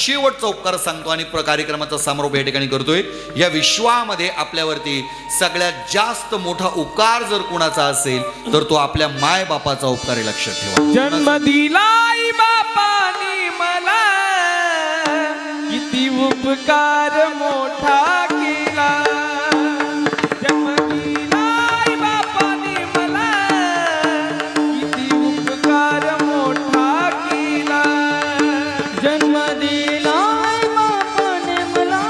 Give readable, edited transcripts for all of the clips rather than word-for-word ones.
शेवटचा उपकार सांगतो आणि कार्यक्रमाचा समारोप या ठिकाणी करतोय. या विश्वामध्ये आपल्यावरती सगळ्यात जास्त मोठा उपकार जर कोणाचा असेल तर तो आपल्या माय बापाचा उपकार आहे, लक्षात ठेवा. जन्म दिलाय बापानी मला, किती उपकार मोठा केला. जन्म दिलाय बापानी मला, किती उपकार मोठा केला. जन्म दिलाय बापाने मला,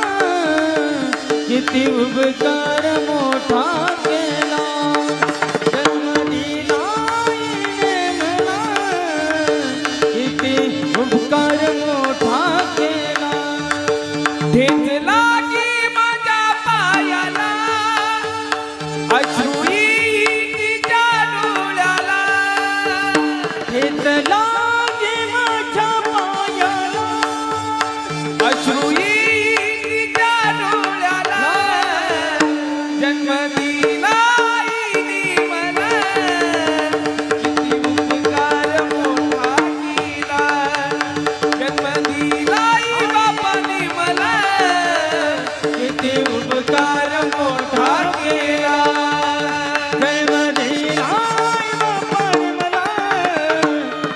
किती उपकार मोठा केला. जन्म दिलाय मला, किती उपकार मोठा केला. ठेच लागी माझ्या पायाला, अश्रू येईल तिच्या डोळ्याला. हेच लागे माझ्या पायाला, अश्रू येईल तिच्या डोळ्याला. जन्म दिलाय मला, किती उपकार मोठा केला. जन्म दिलाय बापाने मला, किती उपकार मोठा केला. जन्म दिलाय बापाने मला,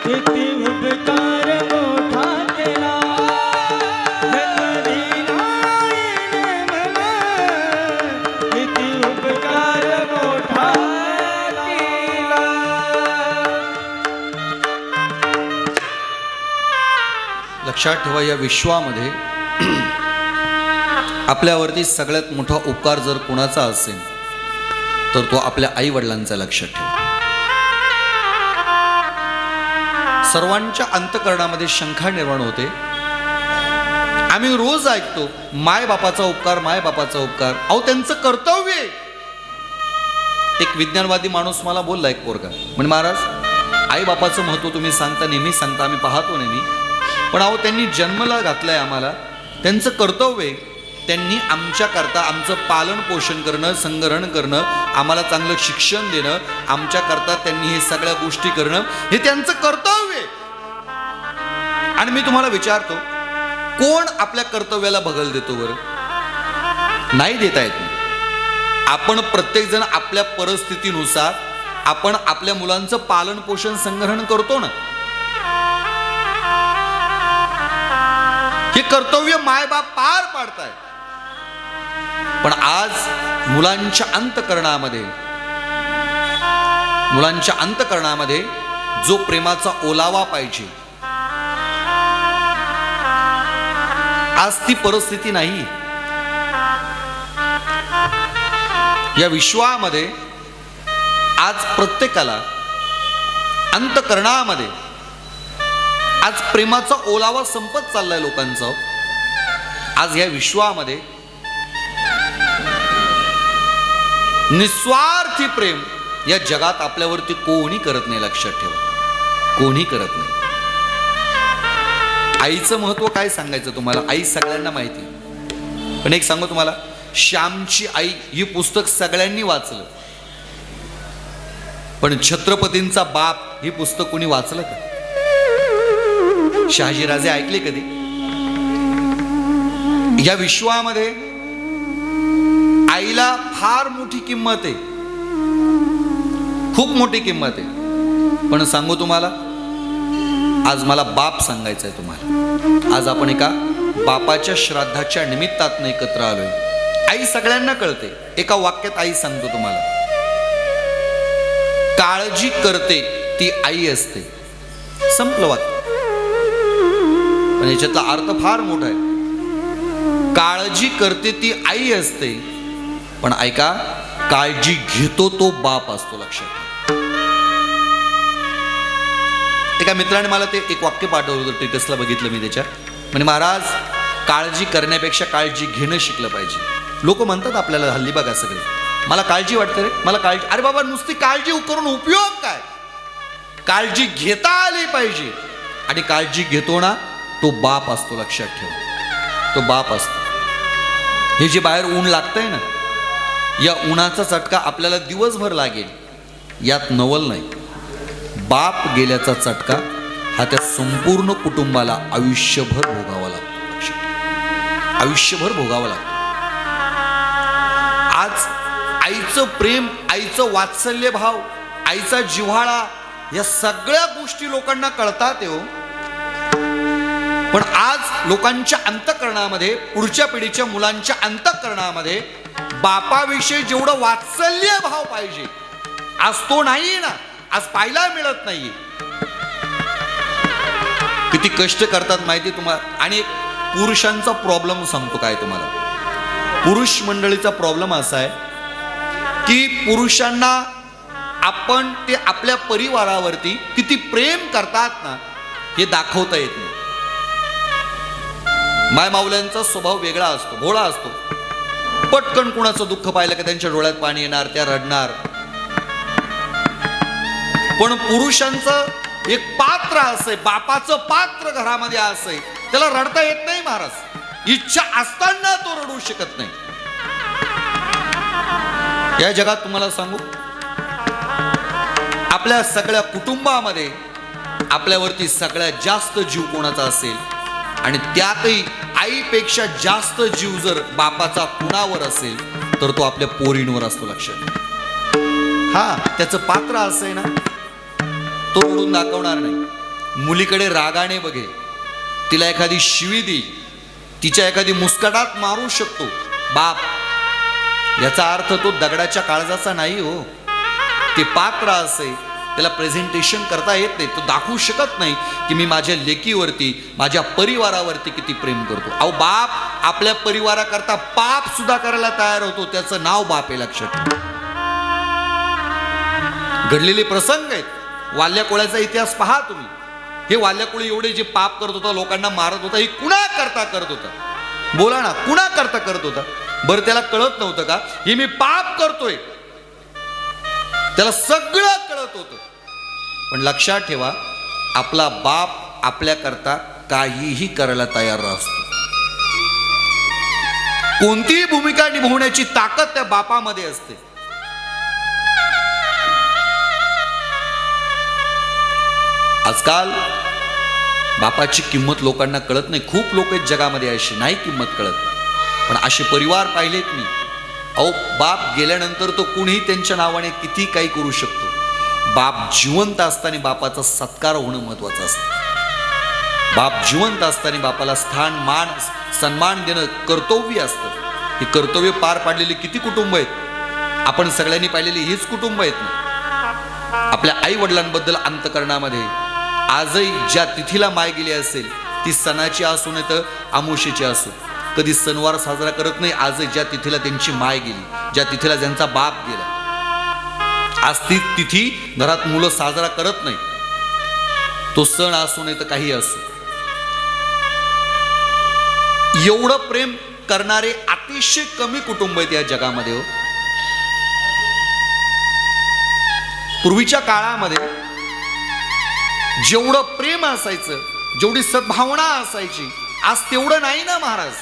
किती उपकार मोठा केला. जन्म दिलाय मला, किती उपकार मोठा केला. लक्षात ठेवा, या विश्वामध्ये आपल्यावरती सगळ्यात मोठा उपकार जर कोणाचा असेल तर तो आपल्या आई वडिलांचा, लक्षात ठेवा. सर्वांच्या अंतःकरणामध्ये शंका निर्माण होते. आम्ही रोज ऐकतो माय बापाचा उपकार, माय बापाचा उपकार. अहो, त्यांचं कर्तव्य आहे. एक विज्ञानवादी माणूस मला बोलला, एक पोरगा म्हणजे, महाराज आई बापाचं महत्व तुम्ही सांगता, नेहमी सांगता, आम्ही पाहतो नेहमी, पण अहो त्यांनी जन्मला घातलाय आम्हाला, त्यांचं कर्तव्य आहे. त्यांनी आमच्याकरता आमचं पालन पोषण करणं, संगरण करणं, आम्हाला चांगलं शिक्षण देणं, आमच्याकरता त्यांनी हे सगळ्या गोष्टी करणं, हे त्यांचं कर्तव्य आहे. आणि मी तुम्हाला विचारतो, कोण आपल्या कर्तव्याला बगल देतो बरं? नाही देता येत. आपण प्रत्येक जण आपल्या परिस्थितीनुसार आपण आपल्या मुलांचं पालन पोषण संग्रहण करतो ना. हे कर्तव्य मायबाप पार पाडताय. पण आज मुलांच्या अंतःकरणामध्ये जो प्रेमाचा ओलावा पाहिजे, आज ती परिस्थिती नाही. या विश्वामध्ये आज प्रत्येकाला अंतःकरणामध्ये आज प्रेमाचा ओलावा संपत चाललाय लोकांचा. आज या विश्वामध्ये निस्वार्थी प्रेम या जगात आपल्यावरती कोणी करत नाही, लक्षात ठेवा, कोणी करत नाही. आईचं महत्व काय सांगायचं तुम्हाला, आई सगळ्यांना माहिती. पण एक सांगू तुम्हाला, श्यामची आई ही पुस्तक सगळ्यांनी वाचलं, पण छत्रपतींचा बाप ही पुस्तक कोणी वाचलं का? शहाजीराजे ऐकले कधी? या विश्वामध्ये आईला फार मोठी किंमत आहे, खूप मोठी किंमत आहे. पण सांगू तुम्हाला, आज मला बाप सांगायचा आहे तुम्हाला. आज आपण एका बापाच्या श्राद्धाच्या निमित्तातून एकत्र आलोय. आई सगळ्यांना कळते. एका वाक्यात आई सांगतो तुम्हाला, काळजी करते ती आई असते. संपलं वाक्य. पण याच्यातला अर्थ फार मोठा आहे. काळजी करते ती आई असते, पण ऐका, काळजी घेतो तो बाप असतो, लक्षात. एका मित्राने मला ते एक वाक्य पाठवलं होतं, स्टेटसला बघितलं मी त्याच्या. म्हणजे महाराज, काळजी करण्यापेक्षा काळजी घेणं शिकलं पाहिजे. लोक म्हणतात आपल्याला हल्ली बघा सगळे, मला काळजी वाटते रे, मला काळजी. अरे बाबा, नुसती काळजी करून उपयोग काय? काळजी घेता आली पाहिजे. आणि काळजी घेतो ना तो बाप असतो, लक्षात ठेव, तो बाप असतो. हे जे बाहेर ऊन लागतंय ना, या उन्हाचा चटका आपल्याला दिवसभर लागेल, यात नवल नाही. बाप गेल्याचा चटका हा त्या संपूर्ण कुटुंबाला आयुष्यभर भोगावा लागतो. आयुष्यभर भोगावं लागतं. आज आईचं प्रेम, आईचं वात्सल्य भाव, आईचा जिव्हाळा, या सगळ्या गोष्टी लोकांना कळतात हो. पण आज लोकांच्या अंतःकरणामध्ये, पुढच्या पिढीच्या मुलांच्या अंतःकरणामध्ये बापाविषयी जेवढं वात्सल्य भाव पाहिजे, आज तो नाहीये ना. आज पाहायला मिळत नाहीये. किती कष्ट करतात माहिती तुम्हाला. आणि एक पुरुषांचा प्रॉब्लेम सांगतो काय तुम्हाला. पुरुष मंडळीचा प्रॉब्लेम असा आहे की पुरुषांना आपण ते आपल्या परिवारावरती किती प्रेम करतात ना, हे दाखवता येत नाही. माय माऊल्यांचा स्वभाव वेगळा असतो, भोळा असतो. पटकन कुणाचं दुःख पाहिलं की त्यांच्या डोळ्यात पाणी येणार, त्या रडणार. पण पुरुषांचं एक पात्र असंय, बापाचं पात्र घरामध्ये असंय, त्याला रडता येत नाही महाराज. इच्छा असताना तो रडू शकत नाही. या जगात तुम्हाला सांगू, आपल्या सगळ्या कुटुंबामध्ये आपल्यावरती सगळ्यात जास्त जीव कोणाचा असेल, आणि त्यातही आईपेक्षा जास्त जीव जर बापाचा कुणावर असेल, तर तो आपल्या पोरींवर असतो. लक्षात. हा, त्याचं पात्र असंय ना, तो रडून दाखवणार नाही. मुलीकडे रागाने बघे, तिला एखादी शिवी दे, तिच्या एखादी मुस्कटात मारू शकतो बाप. याचा अर्थ तो दगडाच्या काळजाचा नाही हो. ते पात्र असे, त्याला प्रेझेंटेशन करता येत नाही. तो दाखवू शकत नाही की मी माझ्या लेकीवरती, माझ्या परिवारावरती किती प्रेम करतो. अहो, बाप आपल्या परिवाराकरता पाप सुद्धा करायला तयार होतो. त्याचं नाव बाप आहे. लक्षात. घडलेले प्रसंग आहेत. वाल्या कोळ्याचा इतिहास पहा तुम्ही. हे वाल्या कोळी एवढे जे पाप करत होता, लोकांना मारत होता, हे कुणा करता करत होता? बोला ना, कुणा करता करत होता? बरं, त्याला कळत नव्हतं का हे मी पाप करतोय? त्याला सगळं कळत होतं. पण लक्षात ठेवा, आपला बाप आपल्या करता काहीही करायला तयार असतो. कोणतीही भूमिका निभवण्याची ताकद त्या बापामध्ये असते. आजकाल बापाची किंमत लोकांना कळत नाही. खूप लोक आहेत जगामध्ये अशी, नाही किंमत कळत. पण असे परिवार पाहिलेत मी. अहो, बाप गेल्यानंतर तो कुणीही त्यांच्या नावाने किती काही करू शकतो. बाप जिवंत असताना बापाचा सत्कार होणं महत्वाचं असतं. बाप जिवंत असताना बापाला स्थान, मान, सन्मान देणं कर्तव्य असतं. हे कर्तव्य पार पाडलेले किती कुटुंब आहेत. आपण सगळ्यांनी पाहिलेली हीच कुटुंब आहेत ना. आपल्या आई वडिलांबद्दल अंतःकरणामध्ये आजही ज्या तिथीला माय गेली असेल, ती सणाची असू नाही तर अमावस्येची असो, कधी सणवार साजरा करत नाही. आजही ज्या तिथीला त्यांची माय गेली, ज्या तिथीला ज्यांचा बाप गेला, आज ती तिथी घरात मुलं साजरा करत नाही. तो सण असो नाही तर काही असो. एवढं प्रेम करणारे अतिशय कमी कुटुंब आहेत या जगामध्ये हो. पूर्वीच्या काळामध्ये जेवढं प्रेम असायचं, जेवढी सद्भावना असायची, आज तेवढं नाही ना महाराज.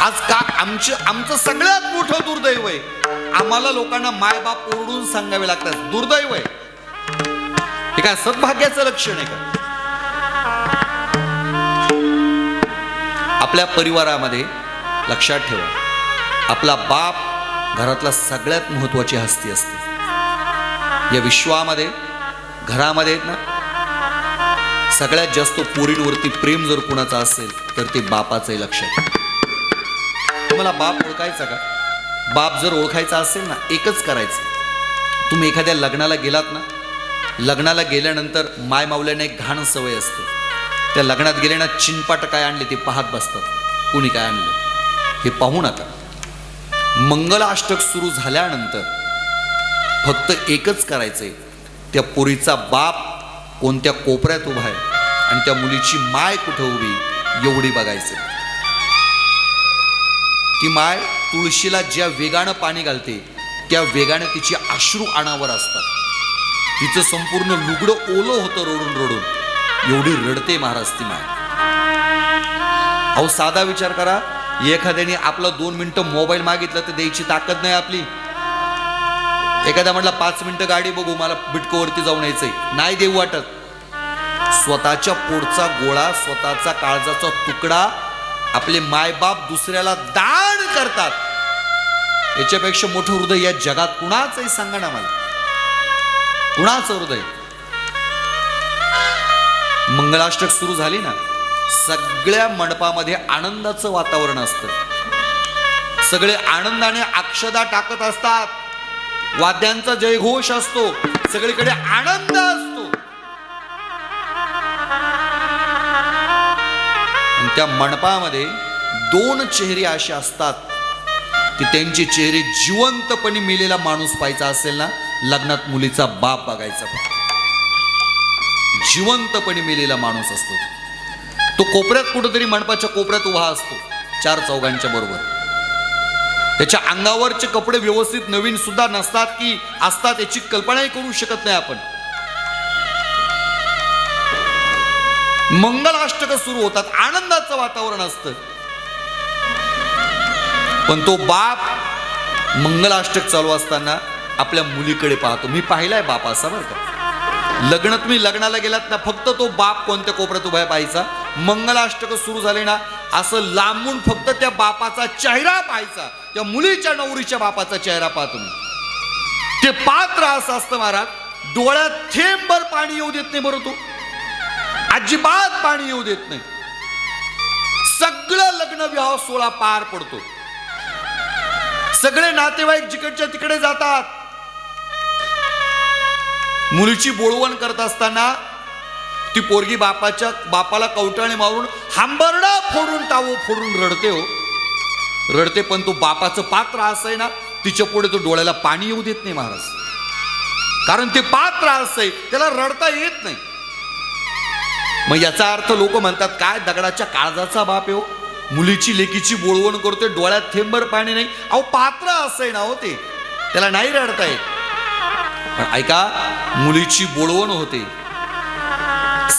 आज का आमचं सगळ्यात मोठं दुर्दैव आहे. आम्हाला लोकांना मायबाप ओरडून सांगावे लागतात. दुर्दैव आहे हे. काय सद्भाग्याचं लक्षण आहे का? आपल्या परिवारामध्ये लक्षात ठेवा, आपला बाप घरातला सगळ्यात महत्वाची हस्ती असते. या विश्वामध्ये, घरामध्ये आहेत ना, सगळ्यात जास्त पोरींवरती प्रेम जर कुणाचा असेल तर ते बापाचंही. लक्षात. तुम्हाला बाप ओळखायचा का? बाप जर ओळखायचा असेल ना, एकच करायचं. तुम्ही एखाद्या लग्नाला गेलात ना, लग्नाला गेल्यानंतर माय मावल्याने एक घाण सवय असते. त्या लग्नात गेले ना, चिनपाट काय आणले ते पाहत बसतात. कुणी काय आणलं हे पाहू नका. मंगलाष्टक सुरू झाल्यानंतर फक्त एकच करायचंय, त्या पोरीचा बाप कोणत्या कोपऱ्यात उभा आहे आणि त्या मुलीची माय कुठं उभी एवढी बघायचं. ती माय तुळशीला ज्या वेगानं पाणी घालते, त्या वेगाने तिची अश्रू अनावर असतात. तिचं संपूर्ण लुगडं ओलं होतं रडून रडून. एवढी रडते महाराज ती माय. अहो, साधा विचार करा, एखाद्याने आपला 2 मिनिटं मोबाईल मागितला तर द्यायची ताकद नाही आपली. एखादा म्हटला 5 मिनिटं गाडी बघू, मला बिटकोवरती जाऊन यायचंय, नाही देऊ वाटत. स्वतःच्या पोटचा गोळा, स्वतःचा काळजाचा तुकडा आपले मायबाप दुसऱ्याला दान करतात, याच्यापेक्षा मोठं हृदय या जगात कुणाचंही सांगा ना मला, कुणाचं हृदय. मंगलाष्टक सुरू झाली ना, सगळ्या मंडपामध्ये आनंदाचं वातावरण असतं. सगळे आनंदाने अक्षदा टाकत असतात, वाद्यांचा जयघोष असतो, सगळीकडे आनंद असतो. आणि त्या मंडपामध्ये दोन चेहरे असे असतात की त्यांचे चेहरे जिवंतपणे मेलेला माणूस पाहायचा असेल ना, लग्नात मुलीचा बाप बघायचा. जिवंतपणे मेलेला माणूस असतो तो कोपऱ्यात, कुठेतरी मंडपाच्या कोपऱ्यात उभा असतो 4 चौघांच्या बरोबर. त्याच्या अंगावरचे कपडे व्यवस्थित नवीन सुद्धा नसतात की असतात याची कल्पनाही करू शकत नाही आपण. मंगलाष्टक सुरू होतात, आनंदाचं वातावरण असतं. पण तो बाप मंगलाष्टक चालू असताना आपल्या मुलीकडे पाहतो. मी पाहिलाय बाप असा बरं का. तुम्ही लग्नाला गेलात ना, फक्त तो बाप कोणत्या कोपऱ्यात उभा पाहायचा. मंगलाष्टक सुरू झाले ना, असं लांबून फक्त त्या बापाचा चेहरा पाहायचा, त्या मुलीच्या नवरीच्या बापाचा चेहरा पाहतो मी. ते पात्र असं असतं महाराज, डोळ्यात थेंबर पाणी येऊ देत नाही बरं, तो अजिबात पाणी येऊ देत नाही. सगळं लग्न विवाह सोहळा पार पडतो. सगळे नातेवाईक जिकडच्या तिकडे जातात. मुलीची बोळवण करत असताना ती पोरगी बापाला कवटाळे मारून हांबरडा फोडून टावो फोडून रडते हो, रडते. पण तो बापाचं पात्र असं आहे ना, तिच्या पुढे तो डोळ्याला पाणी येऊ देत नाही महाराज. कारण ते पात्र असं आहे, त्याला रडता येत नाही. मग याचा अर्थ लोक म्हणतात काय दगडाच्या काळजाचा बाप आहे हो, मुलीची लेकीची बोळवण करतोय, डोळ्यात थेंबर पाणी नाही. अहो पात्र असं आहे ना हो, ते त्याला नाही रडता येत. पण ऐका, मुलीची बोळवण होते,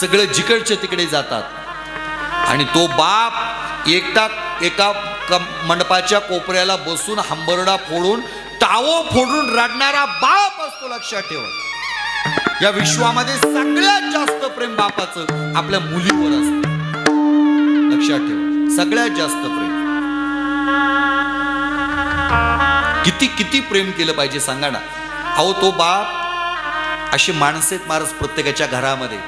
सगळे जिकडचे तिकडे जातात आणि तो बाप एका मंडपाच्या कोपऱ्याला बसून हंबरडा फोडून टावो फोडून रडणारा बाप असतो. लक्षात ठेवा, या विश्वामध्ये सगळ्यात जास्त प्रेम बापाचं आपल्या मुलीवर असतं. लक्षात ठेवा, सगळ्यात जास्त प्रेम. किती प्रेम केलं पाहिजे सांगा ना. अहो तो बाप, अशी माणसे महाराज प्रत्येकाच्या घरामध्ये,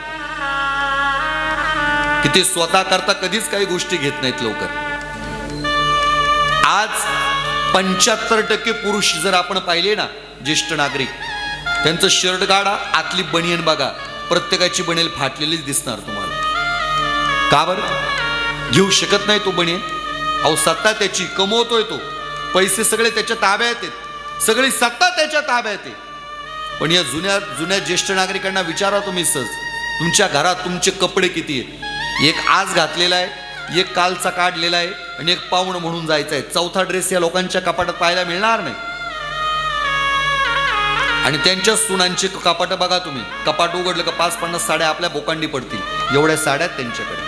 की ते स्वतः करता कधीच काही गोष्टी घेत नाहीत लवकर. आज 75% पुरुष जर आपण पाहिले ना, ज्येष्ठ नागरिक, त्यांचं शर्ट काढा, आतली बनियन बघा, प्रत्येकाची बनियन फाटलेलीच दिसणार तुम्हाला. का बरं? घेऊ शकत नाही तो बनियन. अहो सत्ता त्याची, कमवतोय तो, पैसे सगळे त्याच्या ताब्यात आहेत, सगळी सत्ता त्याच्या ताब्यात आहे. पण या जुन्या ज्येष्ठ नागरिकांना विचारा तुम्ही सहज, तुमच्या घरात तुमचे कपडे किती आहेत? एक आज घातलेला आहे, एक कालचा काढलेला आहे आणि एक पाहुण म्हणून जायचा आहे. चौथा ड्रेस या लोकांच्या कपाटात पाहायला मिळणार नाही. आणि त्यांच्या सुनांचे कपाट बघा तुम्ही, कपाट उघडलं का 5-50 साड्या आपल्या बोकांडी पडतील, एवढ्या साड्या त्यांच्याकडे.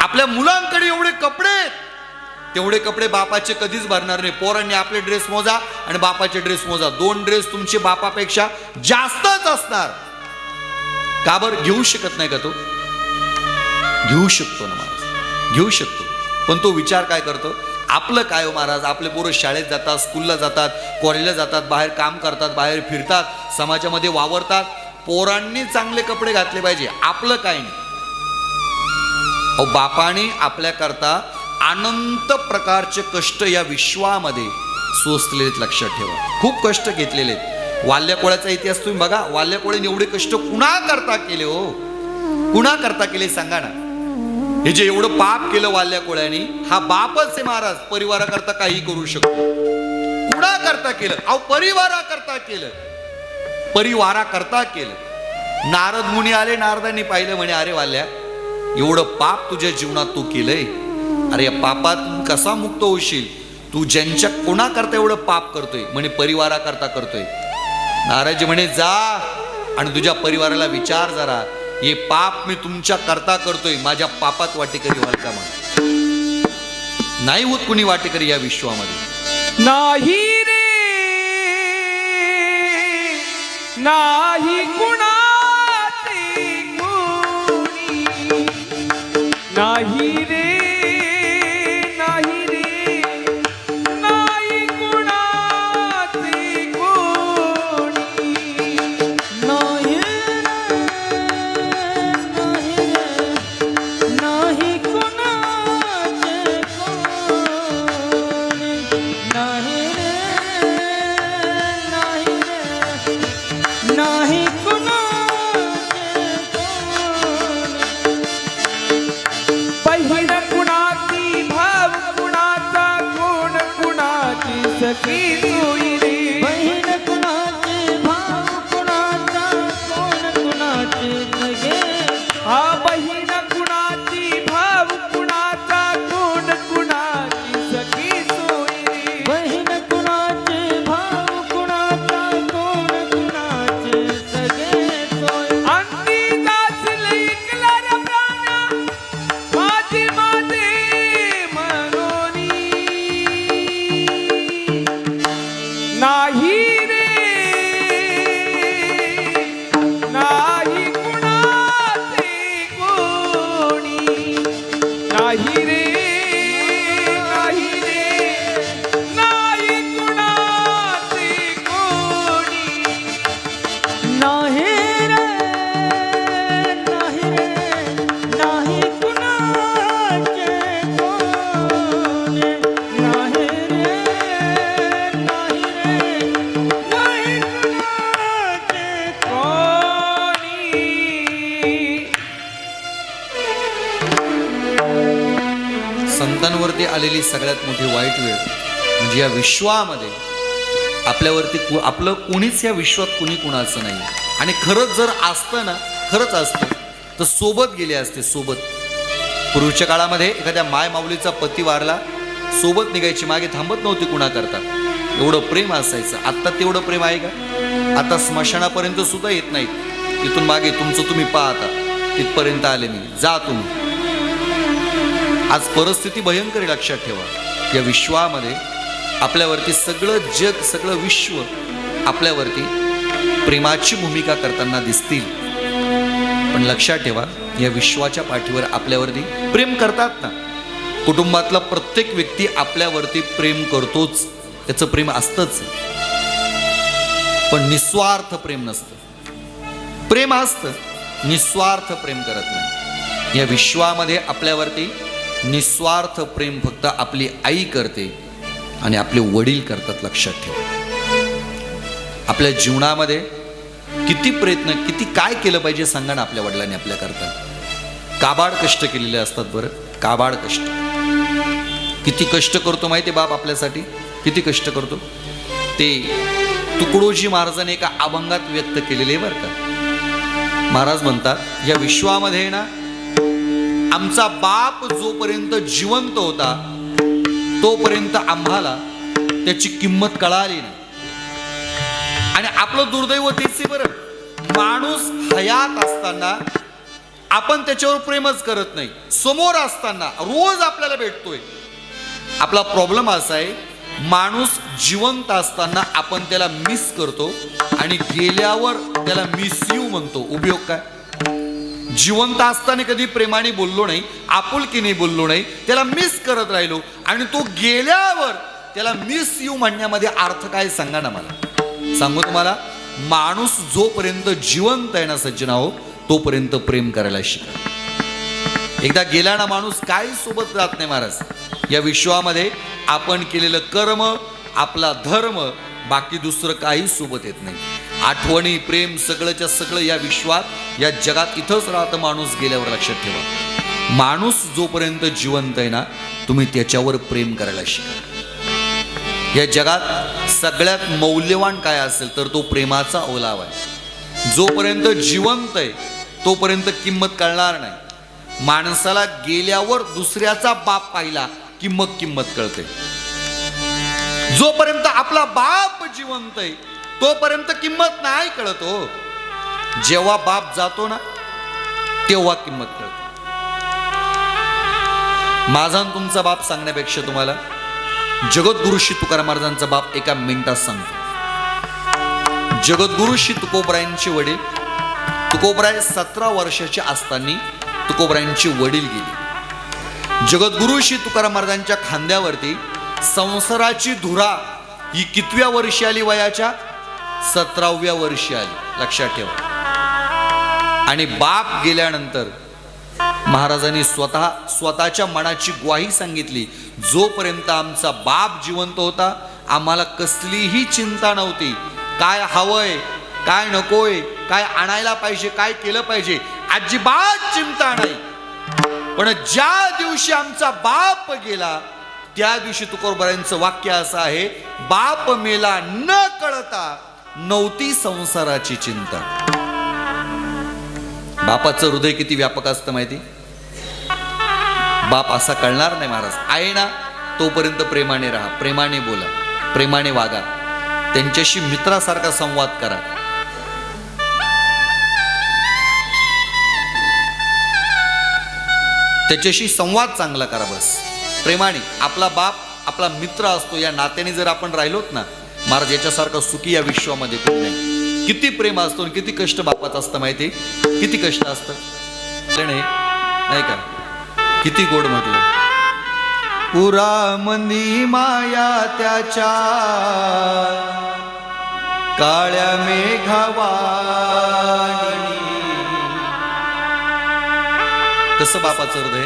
आपल्या मुलांकडे एवढे कपडे, तेवढे कपडे बापाचे कधीच भरणार नाही. पोरांनी आपले ड्रेस मोजा आणि बापाचे ड्रेस मोजा, 2 ड्रेस तुमचे बापापेक्षा जास्तच असणार. का बरं? घेऊ शकत नाही का तो? घेऊ शकतो ना महाराज, घेऊ शकतो. पण तो विचार काय करतो, आपलं काय हो महाराज, आपले पोरं शाळेत जातात, स्कूलला जातात, कॉलेजला जातात, बाहेर काम करतात, बाहेर फिरतात, समाजामध्ये वावरतात. पोरांनी चांगले कपडे घातले पाहिजे, आपलं काय नाही. अहो बापाने आपल्याकरता अनंत प्रकारचे कष्ट या विश्वामध्ये सोसलेले आहेत. लक्षात ठेवा, खूप कष्ट घेतलेले आहेत. वाल्ल्या कोळ्याचा इतिहास तुम्ही बघा, वाल्ल्या कोळ्याने एवढे कष्ट कुणा करता केले हो, कुणा करता केले सांगा ना. हे जे एवढं पाप केलं वाल्ल्या कोळ्याने, हा बापच आहे महाराज. परिवाराकरता काही करू शकतो, कुणा करता केलं? अहो परिवाराकरता केलं, परिवाराकरता केलं. नारद मुनी आले, नारदांनी पाहिलं, म्हणे अरे वाल्या, एवढं पाप तुझ्या जीवनात तू केलंय, अरे या पापात कसा मुक्त होशील तू? ज्यांच्या कोणा करता एवढं पाप करतोय? म्हणे परिवाराकरता करतोय. नारदजी म्हणे जा आणि तुझ्या परिवाराला विचार जरा, हे पाप मी तुमच्या करता करतोय, माझ्या पापात वाटेकरी व्हाल का? म्हणा नाही होत कुणी वाटेकरी या विश्वामध्ये. नाही रे, नाही कुणाचे कोणी, नाही रे, सखी सोयरी बहीण कुणाची भाऊ कुणाचा कोण कुणाचे सगे हा बहीण कुणाची भाव कुणाचा कोण कुणाची सखी सोयरी बहीण कुणाची भाऊ कुणाचा कोण कुणाचे सगे सोय अंती दासल ऐकला रे प्राणा माझी माझे मनोनी नाही रे नाही कुणाचे कोणी नाही रे नाही रे नाही कुणाचे कोणी नाही रे नाही रे नाही कुणाचे कोण नाही रे नाही रे नाही कुणाचे कोणी संतांवरती आलेली सगळ्यात मोठी वाईट वेळ म्हणजे या विश्वामध्ये आपल्यावरती आपलं कोणीच या विश्वात कुणी कुणाचं नाही. आणि खरंच जर असतं ना, खरंच असतं तर सोबत गेले असते. सोबत पूर्वीच्या काळामध्ये एखाद्या माय माऊलीचा पती वारला, सोबत निघायची, मागे थांबत नव्हती कुणाकरता. एवढं प्रेम असायचं. आत्ता तेवढं प्रेम आहे का? आता स्मशानापर्यंत सुद्धा येत नाहीत. तिथून मागे तुमचं तुम्ही पाहता, तिथपर्यंत आले मी, जा तुम्ही. आज परिस्थिती भयंकर आहे, लक्षात ठेवा. या विश्वामध्ये आपल्यावरती सगळं जग, सगळं विश्व आपल्यावरती प्रेमाची भूमिका करताना दिसतील. पण लक्षात ठेवा, या विश्वाच्या पाठीवर आपल्यावरती प्रेम करतात ना. कुटुंबातला प्रत्येक व्यक्ती आपल्यावरती प्रेम करतोच, त्याचं प्रेम असतंच. पण निस्वार्थ प्रेम नसतं. प्रेम असतं, निस्वार्थ प्रेम करत नाही. या विश्वामध्ये आपल्यावरती निस्वार्थ प्रेम फक्त आपली आई करते आणि आपले वडील करतात. लक्षात ठेवा. आपल्या जीवनामध्ये किती प्रयत्न, किती काय केलं पाहिजे सांगा ना आपल्या वडिलांनी आपल्याकरता. काबाड कष्ट केलेले असतात. बरं, काबाड कष्ट. किती कष्ट करतो माहिती आहे बाप आपल्यासाठी, किती कष्ट करतो. ते तुकडोजी महाराजांनी एका अभंगात व्यक्त केलेले बरं का. महाराज म्हणतात, या विश्वामध्ये ना आमचा बाप जोपर्यंत जिवंत होता तोपर्यंत आम्हाला त्याची किंमत कळाली नाही. आणि आपलं दुर्दैव तेच आहे बरं. माणूस हयात असताना आपण त्याच्यावर प्रेमच करत नाही. समोर असताना रोज आपल्याला भेटतोय. आपला प्रॉब्लेम असा आहे, माणूस जिवंत असताना आपण त्याला मिस करतो आणि गेल्यावर त्याला मिस यू म्हणतो. उपयोग काय? जिवंत असताना कधी प्रेमाने बोललो नाही, आपुलकीने बोललो नाही, त्याला मिस करत राहिलो, आणि तो गेल्यावर त्याला मिस यू म्हणण्यामध्ये अर्थ काय सांगा ना मला. सांगू तुम्हाला, माणूस जोपर्यंत जिवंत आहे ना सज्जना हो, तोपर्यंत प्रेम करायला शिका. एकदा गेला ना माणूस, काही सोबत राहत नाही महाराज. या विश्वामध्ये आपण केलेलं कर्म, आपला धर्म, बाकी दुसरं काही सोबत येत नाही. आठवणी, प्रेम, सगळंच्या सगळं या विश्वात, या जगात इथंच राहतं माणूस गेल्यावर. लक्षात ठेवा, माणूस जोपर्यंत जिवंत आहे ना, तुम्ही त्याच्यावर प्रेम करायला शिका. या जगात सगळ्यात मौल्यवान काय असेल तर तो प्रेमाचा ओलावा आहे. जोपर्यंत जिवंत आहे तोपर्यंत किंमत कळणार नाही. माणसाला गेल्यावर दुसऱ्याचा बाप पाहिला की मग किंमत कळते. जोपर्यंत आपला बाप जिवंत आहे तोपर्यंत किंमत नाही कळत हो. जेव्हा बाप जातो ना तेव्हा किंमत कळते. माझा आणि तुमचा बाप सांगण्यापेक्षा तुम्हाला जगद्गुरु श्री तुकाराम महाराजांचा बाप एका मिनिटात सांगतो. जगद्गुरु श्री तुकोबरायांचे वडील, तुकोबराय 17 वर्षाचे असताना तुकोबरायांचे वडील गेले. जगद्गुरु श्री तुकाराम महाराजांच्या खांद्यावरती संसाराची धुरा ही कितव्या वर्षी आली? वयाच्या 17व्या वर्षी आली. लक्षात ठेवा. आणि बाप गेल्यानंतर महाराजांनी स्वतःच्या मनाची ग्वाही सांगितली, जोपर्यंत आमचा बाप जिवंत होता आम्हाला कसलीही चिंता नव्हती. काय हवंय, काय नकोय, काय आणायला पाहिजे, काय केलं पाहिजे, अजिबात चिंता नाही. पण ज्या दिवशी आमचा बाप गेला त्या दिवशी तुकोबारायांचं वाक्य असं आहे, बाप मेला न कळता नव्हती संसाराची चिंता. बापाचं हृदय किती व्यापक असतं माहिती. बाप असा कळणार नाही महाराज. आहे ना तोपर्यंत प्रेमाने राहा, प्रेमाने बोला, प्रेमाने वागा, त्यांच्याशी मित्रासारखा संवाद करा. त्याच्याशी संवाद चांगला करा बस, प्रेमाने. आपला बाप आपला मित्र असतो या नात्याने जर आपण राहिलोत ना महाराज, याच्यासारखं सुखी या विश्वामध्ये कोण नाही. किती प्रेम असतो आणि किती कष्ट बापाचं असतं माहिती. किती कष्ट असतं नाही का. किती गोड म्हटलं. पुरामंदी माया त्याच्या काळ्या मेघावाणी. कसं बापाचं हृदय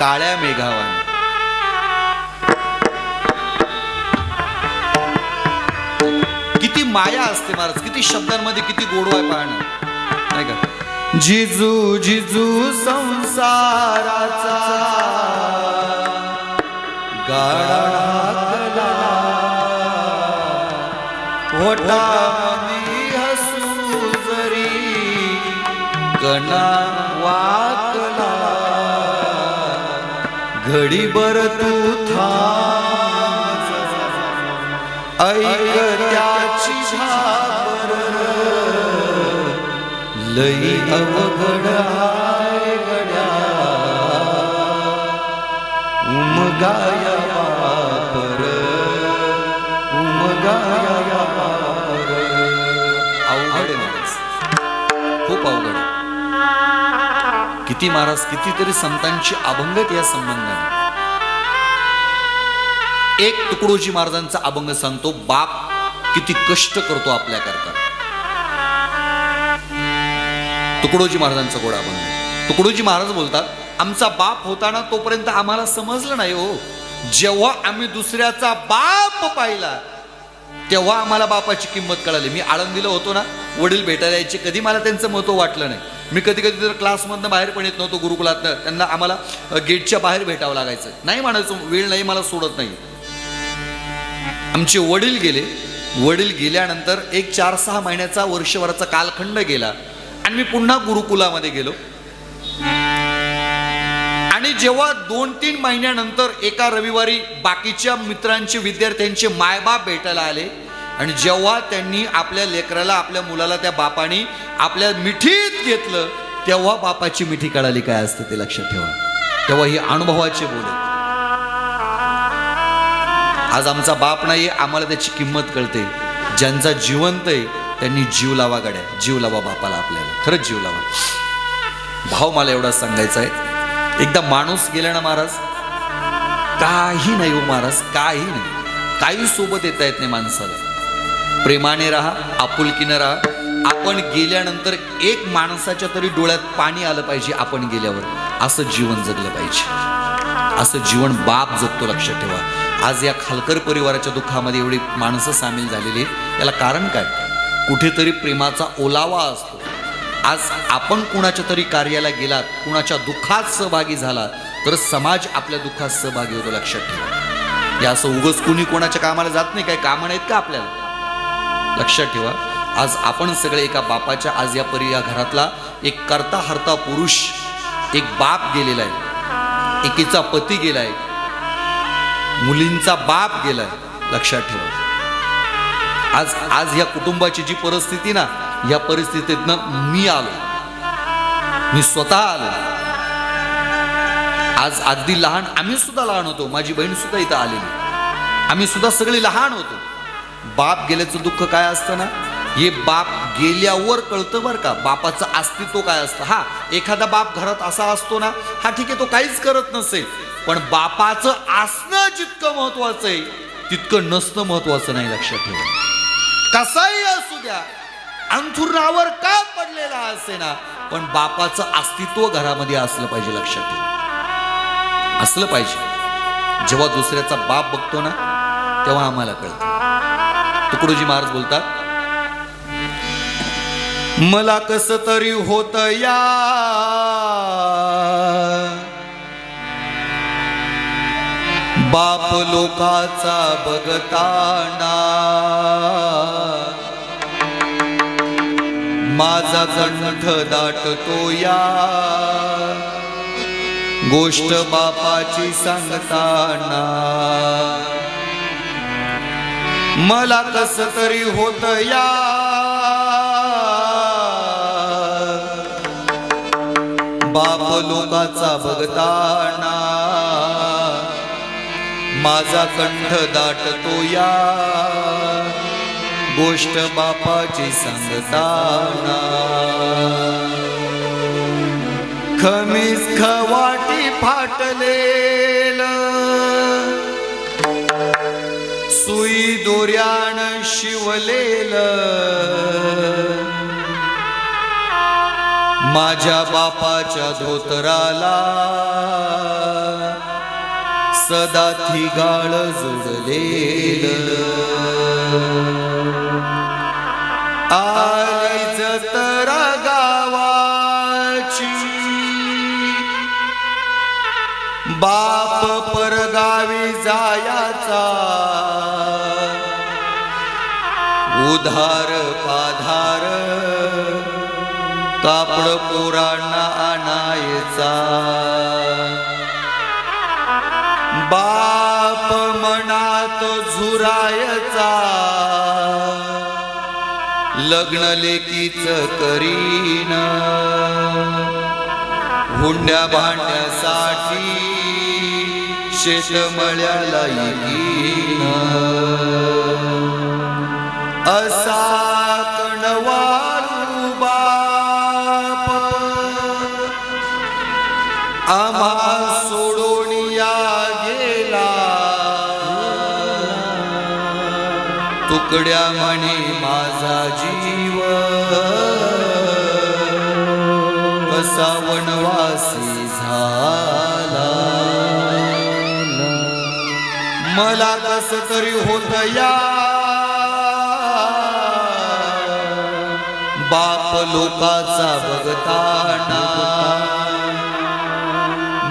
काळ्या मेघावाणी. किती माया असते महाराज, किती शब्दांमध्ये किती गोडवा आहे पाहणं नाही का. जिजू जिजू संसाराचा गाडा ओठामध्ये हसू जरी कणा वाकला, घडीभर तू थांब ऐक त्याची झाबर, लई अवघड हाय गड्या उमगाया पर, उमगाया पर. अवघड आहे महाराज, खूप अवघड आहे. किती महाराज, कितीतरी संतांची अभंगत या संबंधाने. एक तुकडोजी महाराजांचा अभंग सांगतो, बाप किती कष्ट करतो आपल्याकरता. तुकडोजी महाराजांचा गोडा अभंग. तुकडोजी महाराज बोलतात, आमचा बाप होताना तोपर्यंत आम्हाला समजलं नाही हो. जेव्हा आम्ही दुसऱ्याचा बाप पाहिला तेव्हा आम्हाला बापाची किंमत कळाली. मी आळंदीला होतो ना, वडील भेटायला यायचे, कधी मला त्यांचं महत्व वाटलं नाही. मी कधी कधी तर क्लासमधनं बाहेर पण येत नव्हतो गुरुकुलातनं, त्यांना आम्हाला गेटच्या बाहेर भेटावं लागायचं. नाही म्हणायचो वेळ नाही, मला सोडत नाही. आमचे वडील गेले. वडील गेल्यानंतर एक 4-6 महिन्याचा वर्षभराचा कालखंड गेला आणि मी पुन्हा गुरुकुलामध्ये गेलो. आणि जेव्हा 2-3 महिन्यानंतर एका रविवारी बाकीच्या मित्रांचे विद्यार्थ्यांचे मायबाप भेटायला आले आणि जेव्हा त्यांनी आपल्या लेकराला, आपल्या मुलाला त्या बापाने आपल्या मिठीत घेतलं तेव्हा बापाची मिठी कळाली काय असतं ते लक्षात ठेवा. तेव्हा ही अनुभवाचे बोलत. आज आमचा बाप नाही, आम्हाला त्याची किंमत कळते. ज्यांचा जिवंत आहे त्यांनी जीव लावा गड्या, जीव लावा बापाला आपल्याला, खरंच जीव लावा. भाव मला एवढा सांगायचा आहे, एकदा माणूस गेला ना महाराज, काही नाही हो महाराज, काही नाही, काही सोबत येता येत नाही माणसाला. प्रेमाने राहा, आपुलकीनं राहा. आपण गेल्यानंतर एक माणसाच्या तरी डोळ्यात पाणी आलं पाहिजे आपण गेल्यावर, असं जीवन जगलं पाहिजे. असं जीवन बाप जगतो, लक्षात ठेवा. आज या खालकर परिवाराच्या दुःखामध्ये एवढी माणसं सामील झालेली, याला कारण काय? कुठेतरी प्रेमाचा ओलावा असतो. आज आपण कुणाच्या तरी कार्याला गेलात, कुणाच्या दुःखात सहभागी झाला तर समाज आपल्या दुःखात सहभागी होतो, लक्षात ठेवा. या असं उगच कुणी कोणाच्या कामाला जात नाही, काही कामं नाहीत का आपल्याला, लक्षात ठेवा. आज आपण सगळे एका बापाच्या, आज या घरातला एक करता हरता पुरुष, एक बाप गेलेला आहे, एकीचा पती गेलाय, मुलींचा बाप गेलाय, लक्षात ठेवा. आज या कुटुंबाची जी परिस्थिती ना, या परिस्थितीतनं मी आलो, मी स्वतः आलो. आज अगदी लहान, आम्ही सुद्धा लहान होतो, माझी बहीण सुद्धा इथं आलेली, आम्ही सुद्धा सगळे लहान होतो. बाप गेल्याचं दुःख काय असतं ना, हे बाप गेल्यावर कळतं बरं का, बापाचं अस्तित्व काय असतं. हा, एखादा बाप घरात असा असतो ना, हा ठीक आहे, तो काहीच करत नसेल, पण बापाचं असणं जितकं महत्वाचं आहे तितकं नसणं महत्वाचं नाही, लक्षात ठेवा. कसाही असू द्या, अंथरुणावर का पडलेला असे ना, पण बापाचं अस्तित्व घरामध्ये असलं पाहिजे, लक्षात ठेवा, असलं पाहिजे. जेव्हा दुसऱ्याचा बाप बघतो ना तेव्हा आम्हाला कळतं. तुकडोजी महाराज बोलतात, मला कसं तरी होत या बाप लोकाचा बघताना माझा कंठ दाटतो या गोष्ट बापाची सांगताना मला कस तरी होत या बाप लोकाचा बघताना माझा कंठ दाटतो या गोष्ट बापाची सांगताना खमीस खवाटी फाटलेल सुई दोऱ्यान शिवलेल माझ्या बापाच्या धोतराला सदा थिगाळ जोडलेल आली जत्रा गावाची बाप परगावी जायाचा उधार पाधार कापड पोरांना आणायचा बाप मनात झुरायचा लग्न लेकीच करीन हुंड्या भांड्यासाठी शेतमळ्याला येईन असा कणवारू बाप आम्हा सोडून या गेला तुकड्या म्हणे माझा जीव कसा वनवासी झाला मला कस तरी होत या बाप लोकाचा बघताना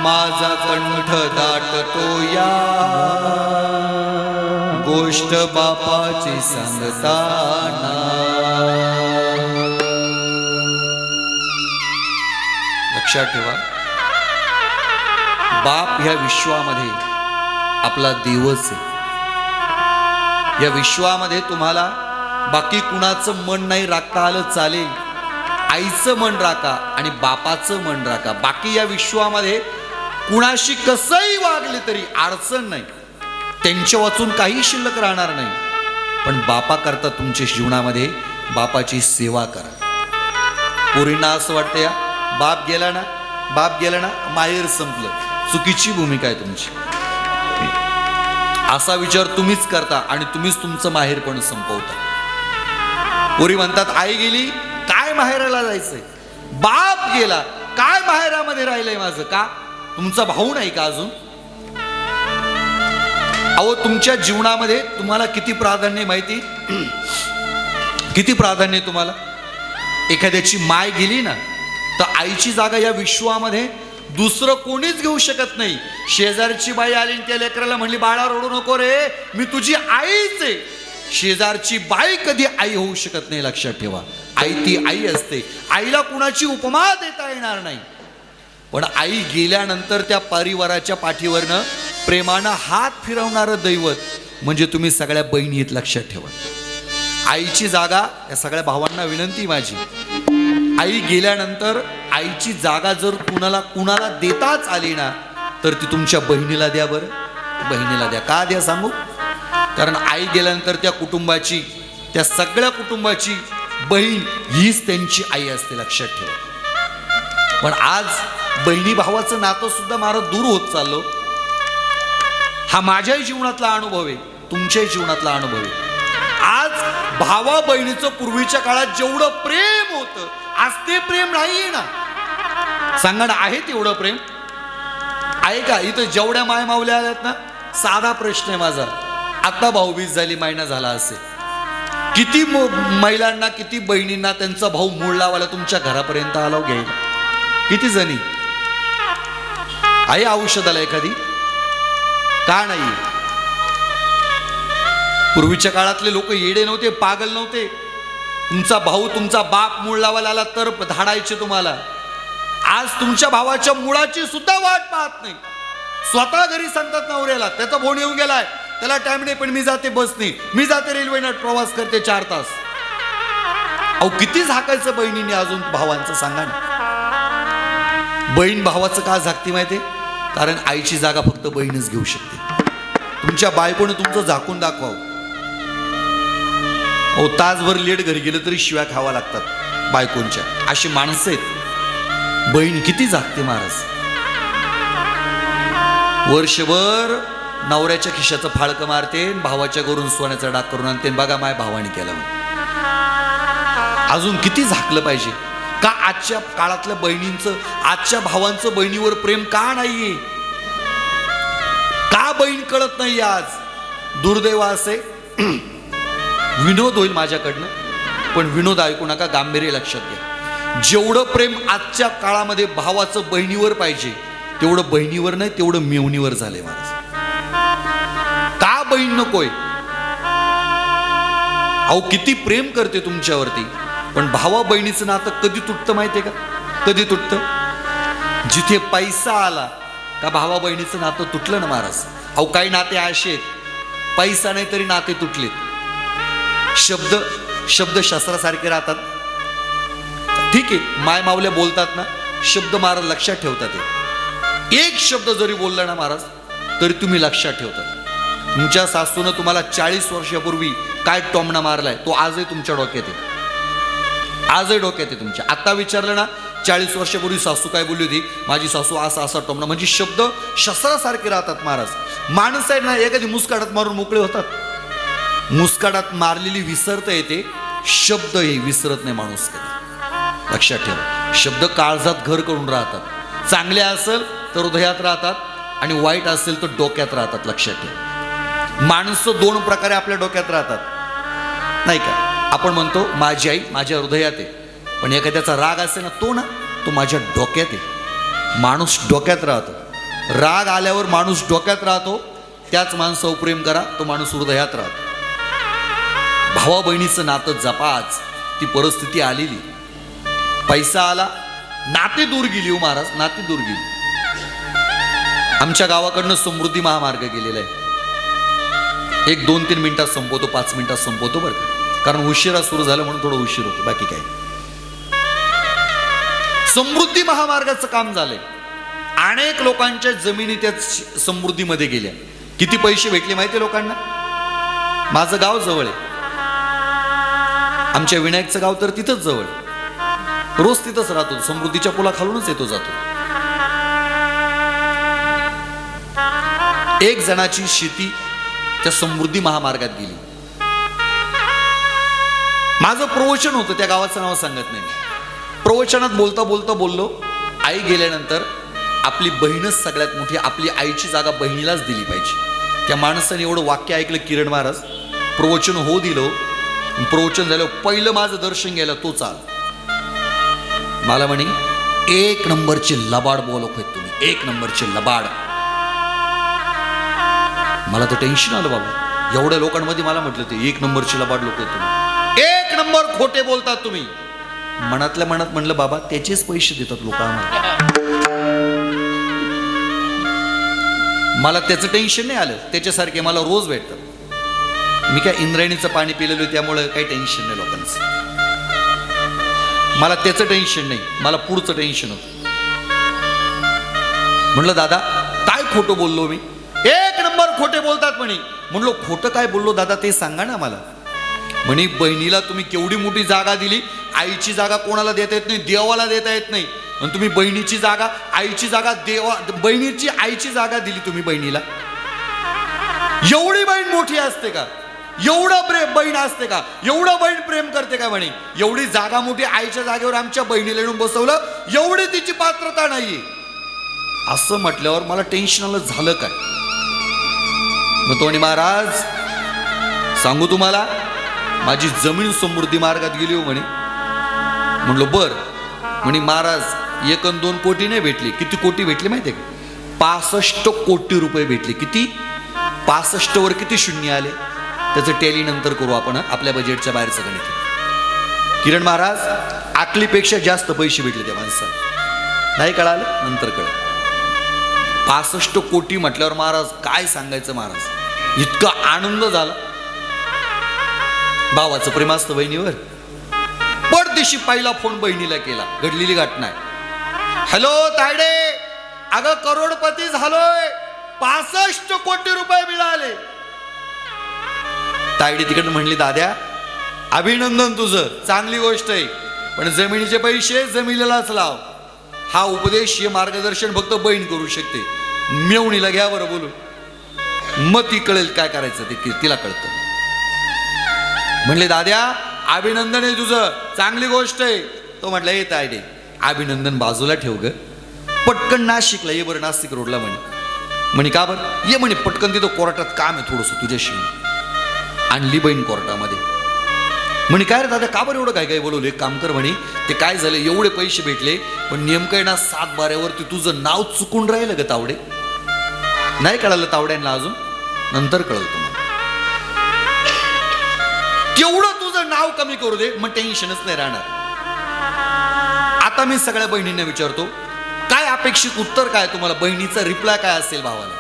माझा कंठ दाटतो या गोष्ट बापाची सांगताना लक्षात ठेवा बाप ह्या विश्वामध्ये आपला देवच आहे. या विश्वामध्ये तुम्हाला बाकी कुणाचं मन नाही राखता आलं चालेल. आईचं मन राखा आणि बापाचं मन राखा. बाकी या विश्वामध्ये कुणाशी कसंही वागले तरी अडचण नाही. त्यांच्या वाचून काही शिल्लक राहणार नाही. पण बापा करता तुमच्या जीवनामध्ये बापाची सेवा करा. पोरींना असं वाटतं या बाप गेला ना माहेर संपलं. चुकीची भूमिका आहे तुमची. असा विचार तुम्हीच करता आणि तुम्हीच तुमचं माहेर पण संपवता. पोरी म्हणतात आई गेली काय माहेराला जायचंय, बाप गेला काय माहेरामध्ये राहिलंय माझं. का तुमचा भाऊ नाही का अजून. अहो तुमच्या जीवनामध्ये तुम्हाला किती प्राधान्य माहिती, किती प्राधान्य तुम्हाला. एखाद्याची माय गेली ना तर आईची जागा या विश्वामध्ये दुसरं कोणीच घेऊ शकत नाही. शेजारची बाई आली त्या लेकराला म्हणली बाळा रडू नको रे मी तुझी आईच आहे. शेजारची बाई कधी आई होऊ शकत नाही. लक्षात ठेवा आई ती आई असते. आईला कुणाची उपमा देता येणार नाही. पण आई गेल्यानंतर त्या परिवाराच्या पाठीवरनं प्रेमानं हात फिरवणारं दैवत म्हणजे तुम्ही सगळ्या बहिणी आहेत. लक्षात ठेवा आईची जागा, या सगळ्या भावांना विनंती माझी, आई गेल्यानंतर आईची जागा जर कुणाला देताच आली ना तर ती तुमच्या बहिणीला द्या. बरं बहिणीला द्या. का द्या सांगू. कारण आई गेल्यानंतर त्या कुटुंबाची, त्या सगळ्या कुटुंबाची बहीण हीच त्यांची आई असते. लक्षात ठेवा. पण आज बहिणी भावाचं नातं सुद्धा मारा दूर होत चाललो. हा माझ्याही जीवनातला अनुभव आहे, तुमच्याही जीवनातला अनुभव आहे. आज भावा बहिणीचं पूर्वीच्या काळात जेवढं प्रेम होतं आज ते प्रेम नाहीये ना. सांगा ना आहे तेवढं प्रेम आहे का. इथं जेवढ्या माय मावल्या आल्यात ना, साधा प्रश्न आहे माझा, आता भाऊबीज झाली महिना झाला असेल, किती महिलांना किती बहिणींना त्यांचा भाऊ मूळ लावायला तुमच्या घरापर्यंत आला घ्यायला. किती जणी आहे औषधाला एखादी का नाही? पूर्वीच्या काळातले लोक येडे नव्हते, पागल नव्हते. तुमचा भाऊ तुमचा बाप मूळ लावायला आला तर धाडायचे तुम्हाला. आज तुमच्या भावाच्या मुळाची सुद्धा वाट पाहत नाही. स्वतः घरी सांगतात नवऱ्याला, त्याचा फोन येऊन गेलाय, त्याला टाइम नाही, पण मी जाते बसने, मी जाते रेल्वेनं, प्रवास करते 4 तास. अहो किती झाकायचं बहिणीने अजून भावांचं सांगा ना. बहीण भावाचं का झाकती माहितीये? कारण आईची जागा फक्त बहीणच घेऊ शकते. तुमच्या बायकोनं तुमचं झाकून दाखवावं. अहो तासभर लेट घरी गेलं तरी शिव्या खावा लागतात बायकोंच्या. अशी माणसं आहेत. बहीण किती झाकते महाराज. वर्षभर नवऱ्याच्या खिशाचं फाळकं मारते, भावाच्या घरून सोन्याचा डाग करून आणते. बघा माय भावाने केलं. अजून किती झाकलं पाहिजे? का आजच्या काळातल्या बहिणींचं, आजच्या भावांचं बहिणीवर प्रेम का नाहीये? का बहीण कळत नाही आज? दुर्दैव असे. विनोद होईल माझ्याकडनं, पण विनोद ऐकू नका, गांभीर्य लक्षात घ्या. जेवढं प्रेम आजच्या काळामध्ये भावाचं बहिणीवर पाहिजे, तेवढं बहिणीवर नाही, तेवढं मेवणीवर झालंय महाराज. का बहीण नकोय? अहो किती प्रेम करते तुमच्यावरती, पण भावा बहिणीचं नातं कधी तुटतं माहितीये का? कधी तुटतं? जिथे पैसा आला का भावा बहिणीचं नातं तुटलं ना महाराज. अहो काही नाते असे आहेत, पैसा नाही तरी नाते तुटलेत. शब्द शस्त्रासारखे राहतात. ठीक आहे, माय मावल्या बोलतात ना, शब्द महाराज लक्षात ठेवतात. एक शब्द जरी बोलला ना महाराज तरी तुम्ही लक्षात ठेवतात. तुमच्या सासूनं तुम्हाला 40 वर्षापूर्वी काय टोमणा मारलाय तो आजही तुमच्या डोक्यात आहे. आजही डोक्यात आहे तुमच्या. आता विचारलं ना, 40 वर्षापूर्वी सासू काय बोलली होती, माझी सासू असा टोमणा. म्हणजे शब्द शस्त्रासारखे राहतात महाराज. माणसं आहे ना, एखादी मुस्काडात मारून मोकळे होतात. मुस्काडात मारलेली विसरता येते, शब्द हे विसरत नाही माणूस कधी. लक्षात ठेवा. शब्द काळजात घर करून राहतात. चांगले असेल तर हृदयात राहतात आणि वाईट असेल तर डोक्यात राहतात. लक्षात ठेवा. माणसं 2 प्रकारे आपल्या डोक्यात राहतात नाही का. आपण म्हणतो माझी आई माझ्या हृदयात आहे, पण एखाद्याचा राग असेल ना, तो माझ्या डोक्यात आहे. माणूस डोक्यात राहतो. राग आल्यावर माणूस डोक्यात राहतो. त्याच माणसावर प्रेम करा, तो माणूस हृदयात राहतो. भावा बहिणीचं नातं जपाच. ती परिस्थिती आलेली, पैसा आला, नाते दूर गेली. हो महाराज, नाते दूर गेली. आमच्या गावाकडनं समृद्धी महामार्ग गेलेला आहे. 1-2-3 मिनिटात संपवतो, 5 मिनिटात संपवतो बरं का, कारण उशिरा सुरू झालं म्हणून थोडं उशीर होतो, बाकी काय. समृद्धी महामार्गाचं काम झालंय. अनेक लोकांच्या जमिनी त्या समृद्धीमध्ये गेल्या. किती पैसे भेटले माहिती लोकांना? माझं गाव जवळ आहे. आमच्या विनायकचं गाव तर तिथंच जवळ. रोज तिथंच राहतो. समृद्धीच्या पुलाखालूनच येतो जातो. एक जणाची शेती त्या समृद्धी महामार्गात गेली. माझं प्रवचन होतं, त्या गावाचं नाव सांगत नाही. प्रवचनात बोलता बोलता बोललो, आई गेल्यानंतर आपली बहीणच सगळ्यात मोठी, आपली आईची जागा बहिणीलाच दिली पाहिजे. त्या माणसाने एवढं वाक्य ऐकलं किरण महाराज. प्रवचन हो दिलं. प्रवचन झालं, पहिलं माझं दर्शन गेलं तो चाल. मला म्हणे 1 नंबरचे लबाड बोलक आहेत तुम्ही, 1 नंबरचे लबाड. मला तर टेन्शन आलं बाबा. एवढ्या लोकांमध्ये मला म्हटलं ते 1 नंबरचे लबाड लोक आहेत तुम्ही, 1 नंबर खोटे बोलतात तुम्ही. मनातल्या मनात म्हणलं बाबा त्याचेच पैसे देतात लोक आम्हाला. मला त्याचं टेन्शन नाही आलं. त्याच्यासारखे मला रोज भेटतात. मी काय इंद्रायणीचं पाणी पिलेलो त्यामुळे काही टेन्शन नाही लोकांचं. मला त्याचं टेन्शन नाही, मला पुढचं टेन्शन होतं. म्हणलं दादा काय खोटं बोललो मी? 1 नंबर खोटे बोलतात म्हणे. म्हणलो खोटं काय बोललो दादा ते सांगा ना मला. म्हणे बहिणीला तुम्ही केवढी मोठी जागा दिली. आईची जागा कोणाला देता येत नाही, देवाला देता येत नाही. आणि तुम्ही बहिणीची जागा, आईची जागा, बहिणीची आईची जागा दिली तुम्ही बहिणीला. एवढी बहीण मोठी असते का? एवढं प्रेम बहीण असते का? एवढं बहीण प्रेम करते का? म्हणे एवढी जागा मोठी आईच्या जागेवर आमच्या बहिणीला येऊन बसवलं, एवढी तिची पात्रता नाहीये. असं म्हटल्यावर मला टेन्शन आलं, झालं काय? मग तो म्हणे महाराज सांगू तुम्हाला, माझी जमीन समृद्धी मार्गात गेली हो म्हणे. म्हणलो बर. म्हणे महाराज 1-2 कोटी नाही भेटली. किती कोटी भेटली माहितीये का? 65 कोटी रुपये भेटले. किती? 65 वर किती शून्य आले? त्याचं टॅली नंतर करू आपण, आपल्या बजेटच्या बाहेरचं गणित. किरण महाराज, आकलीपेक्षा जास्त पैसे भेटले त्या माणसाला. नाही कळालं? नंतर कळलं. 65 कोटी म्हटल्यावर महाराज काय सांगायचं महाराज, इतका आनंद झाला. भावाचं प्रेम असतं बहिणीवर. पडदिशी पहिला फोन बहिणीला केला, घडलेली घटना आहे. हॅलो तायडे, अगं करोडपती झालोय, 65 कोटी रुपये मिळाले. तायडी तिकडे म्हणली, दाद्या अभिनंदन तुझं, चांगली गोष्ट आहे, पण जमिनीचे पैसे जमिनीलाच लाव. हा उपदेश, हे मार्गदर्शन फक्त बहीण करू शकते. मेवणीला घ्या बरं बोलू, मग ती कळेल काय करायचं ते, तिला कळतं. म्हणले, दाद्या अभिनंदन आहे तुझं, चांगली गोष्ट आहे. तो म्हटलं, येत आहे अभिनंदन बाजूला ठेव ग, पटकन नाशिकला ये बरं, नाशिक रोडला. म्हणे का बरं? ये म्हणे पटकन, तिथं कोर्टात काम आहे थोडंसं तुझ्याशी. आणली बहीण कोर्टामध्ये. म्हणे काय रे दादा, का बरं एवढं काय काय बोलवलं? एक काम कर म्हणे, ते काय झालं, एवढे पैसे भेटले, पण नेमकं आहे ना 7 बाऱ्यावरती तुझं नाव चुकून राहिलं ग तावडे. नाही कळालं तावड्यांना अजून? नंतर कळलं तुम्हाला. तेवढं तुझं नाव कमी करू दे, मग टेन्शनच नाही राहणार. आता मी सगळ्या बहिणींना विचारतो, काय अपेक्षित उत्तर काय तुम्हाला? बहिणीचा रिप्लाय काय असेल भावाला?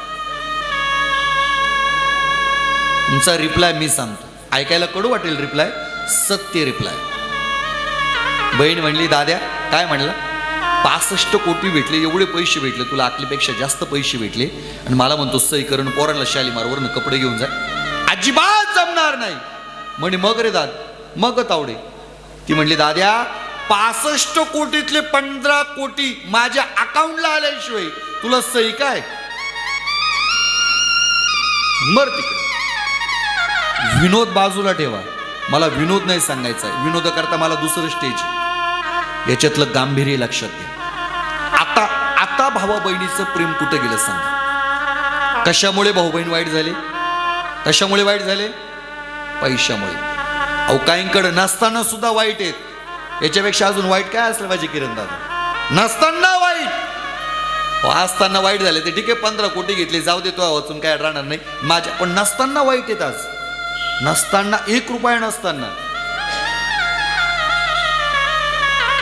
तुमचा रिप्लाय मी सांगतो, ऐकायला कडू वाटेल रिप्लाय, सत्य रिप्लाय. बहीण म्हणली, दाद्या काय म्हणला? 65 कोटी भेटले, एवढे पैसे भेटले तुला, आकलीपेक्षा जास्त पैसे भेटले, आणि मला म्हणतो सही करून पोरांना शालीमारवरनं कपडे घेऊन जा. अजिबात जमणार नाही. म्हणे मग रे दाद, मग तावडे? ती म्हणली, दाद्या 65 कोटीतले 15 कोटी माझ्या अकाउंटला आल्याशिवाय तुला सही काय? मर तिकडे. विनोद बाजूला ठेवा, मला विनोद नाही सांगायचा आहे. विनोद करता मला दुसरं स्टेज, याच्यातलं गांभीर्य लक्षात घ्या. आता भावा बहिणीचं प्रेम कुठे गेलं सांगा? कशामुळे भाऊ बहीण वाईट झाले? कशामुळे वाईट झाले? पैशामुळे. अहो काहींकडे नसताना सुद्धा वाईट आहेत. याच्यापेक्षा अजून वाईट काय असलं पाहिजे किरण दादा? नसताना वाईट. असताना वाईट झाले ते ठीक आहे, 15 कोटी घेतले, जाऊ दे, तो वाचून काय राहणार नाही माझ्या. पण नसताना वाईट आहेत. आज नसताना 1 रुपया नसताना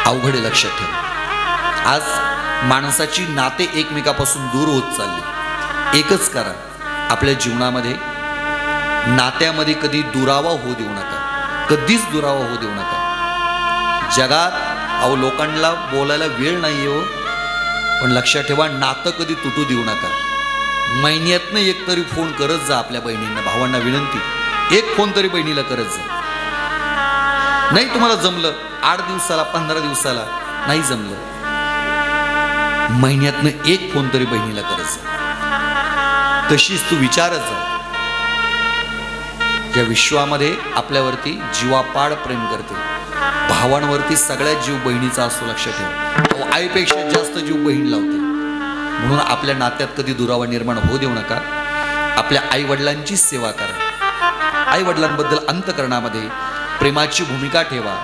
अवघडे. लक्षात ठेवा, आज माणसाची नाते एकमेकापासून दूर होत चालली. एकच करा, आपल्या जीवनामध्ये नात्यामध्ये कधी दुरावा होऊ देऊ नका, कधीच दुरावा होऊ देऊ नका. जगात अहो लोकांना बोलायला वेळ नाही हो, पण लक्षात ठेवा, नातं कधी तुटू देऊ नका. महिन्यातनं एक तरी फोन करत जा आपल्या बहिणींना. भावांना विनंती, एक फोन तरी बहिणीला करत जा. नाही तुम्हाला जमलं 8 दिवसाला 15 दिवसाला नाही जमलं, महिन्यातनं एक फोन तरी बहिणीला करत जा. तशीच तू विचारत जा, या विश्वामध्ये आपल्यावरती जीवापाड प्रेम करते. भावांवरती सगळ्यात जीव बहिणीचा असतो. लक्षात ठेवा, आईपेक्षा जास्त जीव बहीण लावते. म्हणून आपल्या नात्यात कधी दुरावा निर्माण होऊ देऊ नका. आपल्या आई वडिलांची सेवा करा. आई वडिलांबद्दल अंतःकरणामध्ये प्रेमाची भूमिका ठेवा.